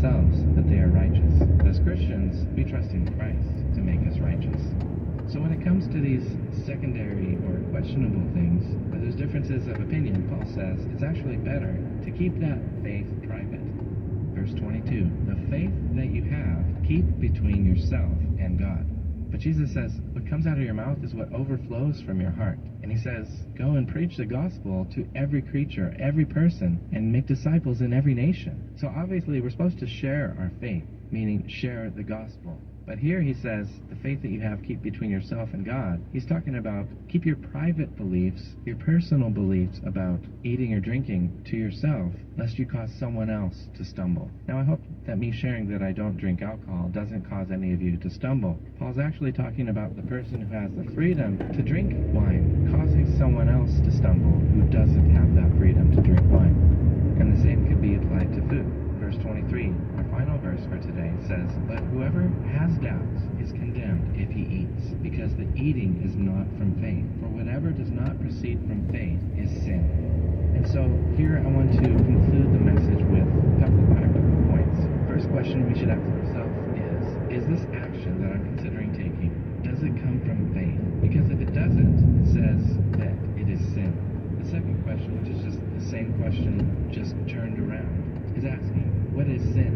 themselves that they are righteous. As Christians, we trust in Christ to make us righteous. So when it comes to these secondary or questionable things, where there's differences of opinion, Paul says it's actually better to keep that faith private. Verse 22, the faith that you have, keep between yourself and God. But Jesus says, what comes out of your mouth is what overflows from your heart. And he says, go and preach the gospel to every creature, every person, and make disciples in every nation. So obviously we're supposed to share our faith, meaning share the gospel. But here he says, the faith that you have, keep between yourself and God. He's talking about keep your private beliefs, your personal beliefs about eating or drinking to yourself, lest you cause someone else to stumble. Now I hope that me sharing that I don't drink alcohol doesn't cause any of you to stumble. Paul's actually talking about the person who has the freedom to drink wine, causing someone else to stumble who doesn't have that freedom to drink wine. And the same could be applied to food. Verse 23, our final verse for today says, but whoever has doubts is condemned if he eats, because the eating is not from faith. For whatever does not proceed from faith is sin. And so here I want to conclude the message with a couple of practical points. First question we should ask ourselves is this action that I'm considering taking, does it come from faith? Because if it doesn't, it says that it is sin. The second question, which is just the same question just turned around, is asking, what is sin?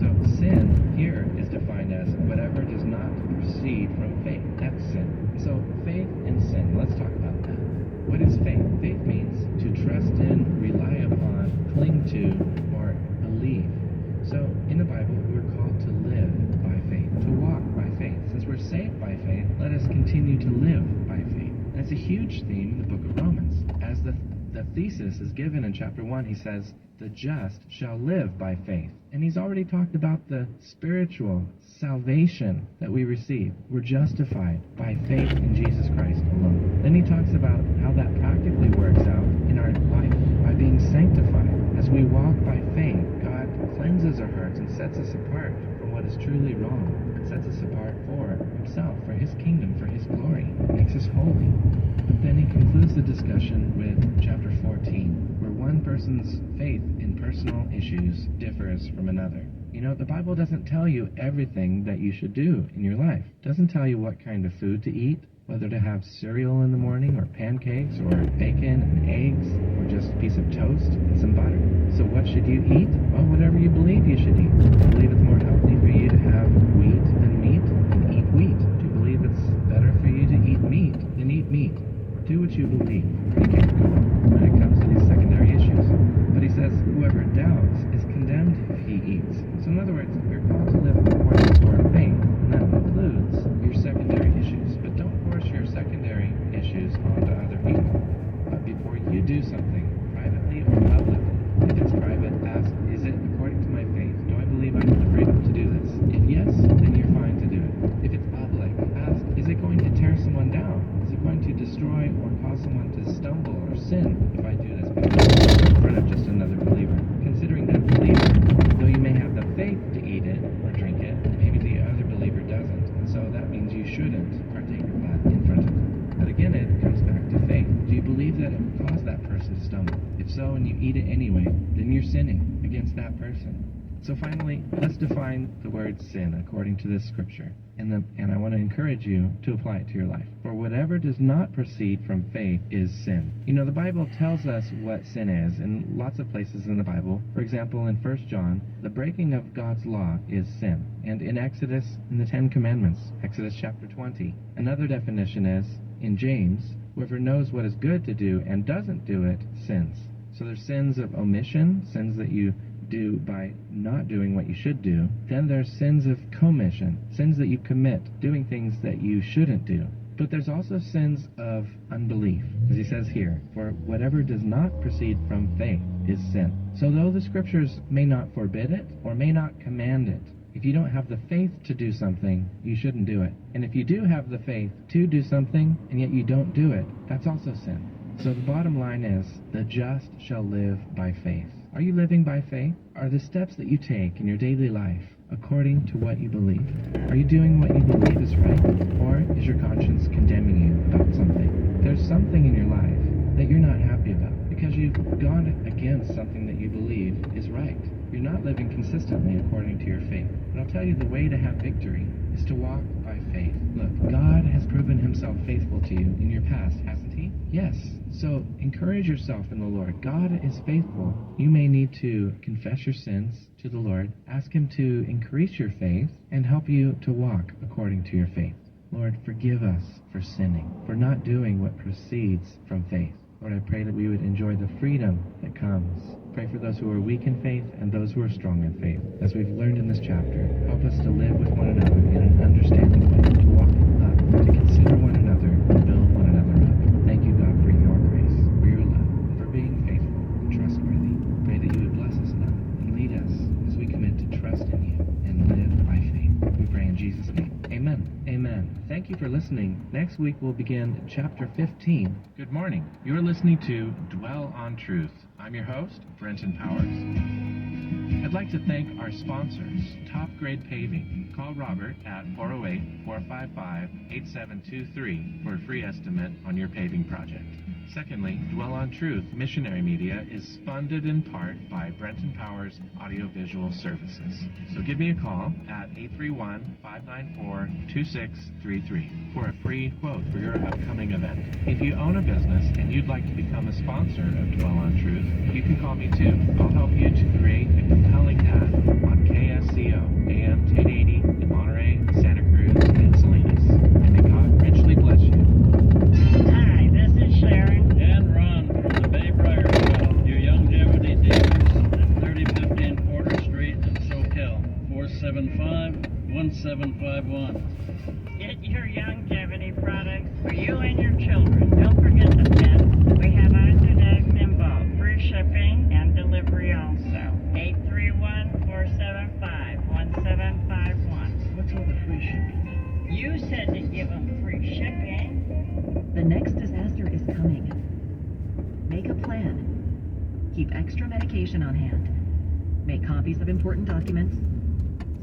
So sin here is defined as whatever does not proceed from faith. That's sin. So faith and sin, let's talk about that. What is faith? Faith means to trust in, rely upon, cling to, or believe. So in the Bible, we're called to live by faith, to walk by faith. Since we're saved by faith, let us continue to live by faith. And it's a huge theme in the book of Romans. As the thesis is given in chapter 1, he says, the just shall live by faith. And he's already talked about the spiritual salvation that we receive. We're justified by faith in Jesus Christ alone. Then he talks about how that practically works out in our life by being sanctified. As we walk by faith, God cleanses our hearts and sets us apart from what is truly wrong, and sets us apart for himself, for his kingdom, for his glory, makes us holy. But then he concludes the discussion with chapter 14, where one person's faith in personal issues differs from another. You know, the Bible doesn't tell you everything that you should do in your life. It doesn't tell you what kind of food to eat, whether to have cereal in the morning, or pancakes, or bacon and eggs, or just a piece of toast and some butter. So what should you eat? Well, whatever you believe you should eat. Do you believe it's more healthy for you to have wheat than meat? Then eat wheat. Do you believe it's better for you to eat meat? Then eat meat. Do what you believe. You can't go wrong when it comes to these secondary issues. But he says, whoever doubts is condemned if he eats. So in other words, we're called to live according to our faith, and that includes your secondary issues. But don't force your secondary issues onto other people. But before you do something, privately or publicly, if it's private, ask, is it according to my faith? Do I believe I have the freedom to do this? If yes, then you're fine to do it. If it's public, ask, is it going to tear someone down? Is it going to destroy or cause someone to stumble or sin if I do this in front of just another believer? Considering that believer, though you may have the faith to eat it or drink it, maybe the other believer doesn't, and so that means you shouldn't partake of that in front of them. But again, it comes back to faith. Do you believe that it will cause that person to stumble? If so, and you eat it anyway, then you're sinning against that person. So finally, let's define the word sin according to this scripture. And I want to encourage you to apply it to your life. For whatever does not proceed from faith is sin. You know, the Bible tells us what sin is in lots of places in the Bible. For example, in 1 John, the breaking of God's law is sin. And in Exodus, in the 10 Commandments, Exodus chapter 20, another definition is, in James, whoever knows what is good to do and doesn't do it sins. So there's sins of omission, sins that you do by not doing what you should do. Then there's sins of commission, sins that you commit, doing things that you shouldn't do. But there's also sins of unbelief, as he says here, for whatever does not proceed from faith is sin. So though the scriptures may not forbid it or may not command it, if you don't have the faith to do something, you shouldn't do it. And if you do have the faith to do something and yet you don't do it, that's also sin. So the bottom line is, the just shall live by faith. Are you living by faith? Are the steps that you take in your daily life according to what you believe? Are you doing what you believe is right? Or is your conscience condemning you about something? There's something in your life that you're not happy about because you've gone against something that you believe is right. you're not living consistently according to your faith. But I'll tell you, the way to have victory is to walk by faith. Look, God has proven himself faithful to you in your past, hasn't he? Yes. So encourage yourself in the Lord. God is faithful. You may need to confess your sins to the Lord, ask him to increase your faith, and help you to walk according to your faith. Lord, forgive us for sinning, for not doing what proceeds from faith. Lord, I pray that we would enjoy the freedom that comes. Pray for those who are weak in faith and those who are strong in faith. As we've learned in this chapter, help us to live with one another in an understanding way, to walk in love, to consider one another and build one another up. Thank you, God, for your grace, for your love, and for being faithful and trustworthy. Pray that you would bless us now and lead us as we commit to trust in you and live by faith. We pray in Jesus' name. Amen. Amen. Thank you for listening. Next week we'll begin chapter 15. Good morning. You're listening to Dwell on Truth. I'm your host, Brenton Powers. I'd like to thank our sponsors, Top Grade Paving. Call Robert at 408-455-8723 for a free estimate on your paving project. Secondly, Dwell on Truth Missionary Media is funded in part by Brenton Powers Audiovisual Services. So give me a call at 831-594-2633 for a free quote for your upcoming event. If you own a business and you'd like to become a sponsor of Dwell on Truth, you can call me too. I'll help you to create a compelling ad on KSCO, AM 1080 in Monterey, Santa Cruz, and Salinas. And may God richly bless you. Hi, this is Sharon. And Ron from the Bay Briar Show. Your longevity dealers at 3015 Porter Street in Soscol. 475-1751. Get your longevity products for you and your children. Don't forget the pets. We have Internet involved. Free shipping and delivery also. 831-475-1751. What's all the free shipping? You said to give them free shipping. The next disaster is coming. Make a plan. Keep extra medication on hand. Make copies of important documents.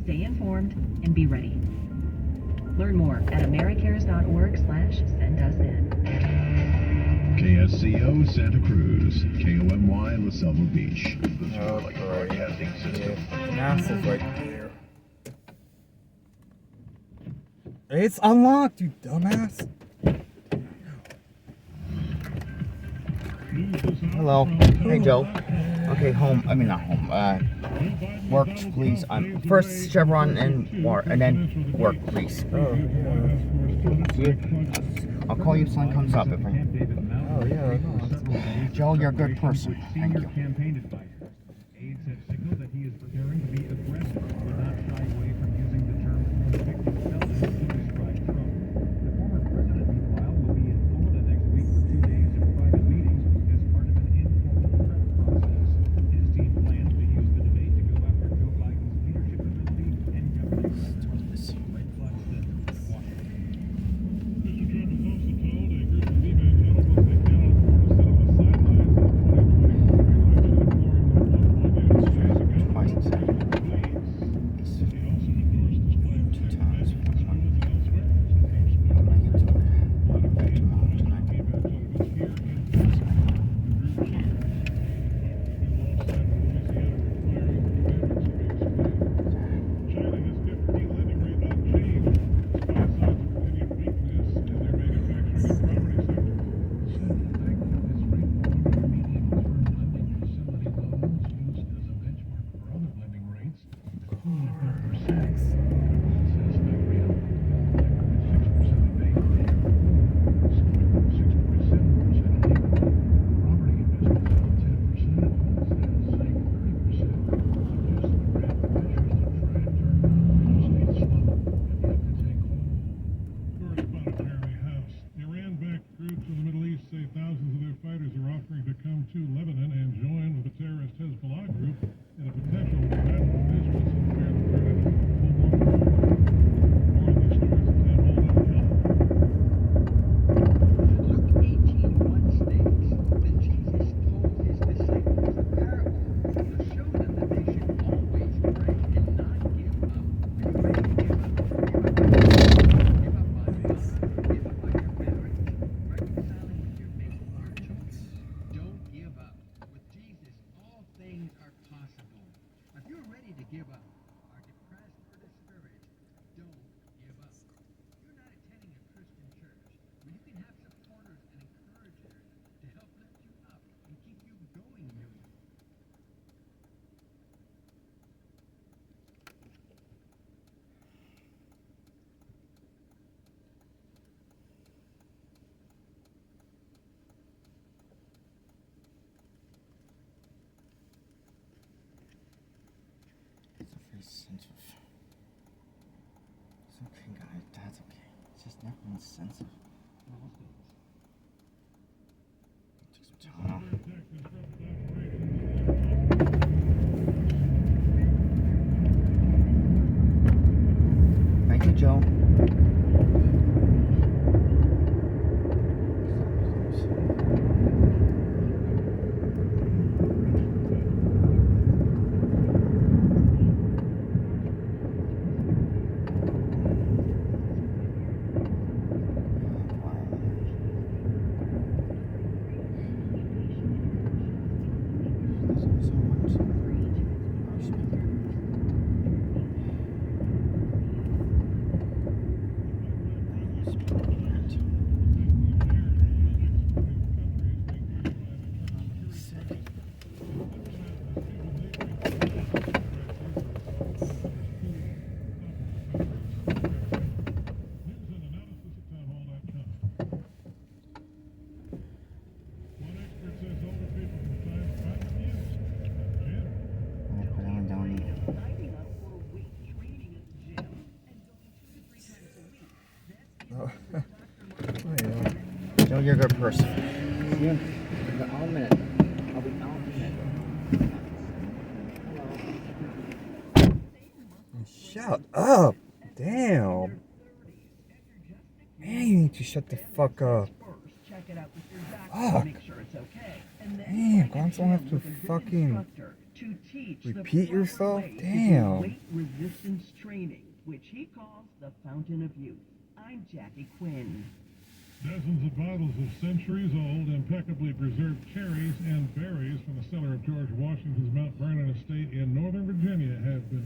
Stay informed and be ready. Learn more at americares.org/send-us-in. KSCO Santa Cruz, KOMY La Selva Beach. The Starlight Broadcasting System. NASA's right there. It's unlocked, you dumbass. Hello. Hey, Joe. Okay, home. I mean, not home. Work, please. First Chevron and then work, please. Oh, yeah. I'll call you if something comes up. Oh, yeah. Joe, you're a good person. Thank you. Campaign advisors. Aides have signaled that he is preparing to be aggressive, but not shy away from using the term convicted felon to describe Trump. The former president, meanwhile, will be in Florida next week for 2 days of private meetings as part of an informal prep process. His team plans to use the debate to go after Joe Biden's leadership ability and government record. Red Fox Center, Washington. Mr. Trump is also told a group of evangelicals that cannot afford to sit on the sidelines in the 2024 election, ignoring their political ideas. Days ago, It's very sensitive. It's okay, guys. That's okay. It's just never insensitive. Take some time. Thank you, Joe. Joe, you're a good person. Yeah. I'll be out in a minute. Shut up! Damn! Man, you need to shut the fuck up. Fuck! Damn, guys don't have to fucking repeat yourself? Damn! Weight resistance training, which he calls the Fountain of Youth. I'm Jackie Quinn. Dozens of bottles of centuries-old, impeccably preserved cherries and berries from the cellar of George Washington's Mount Vernon estate in Northern Virginia have been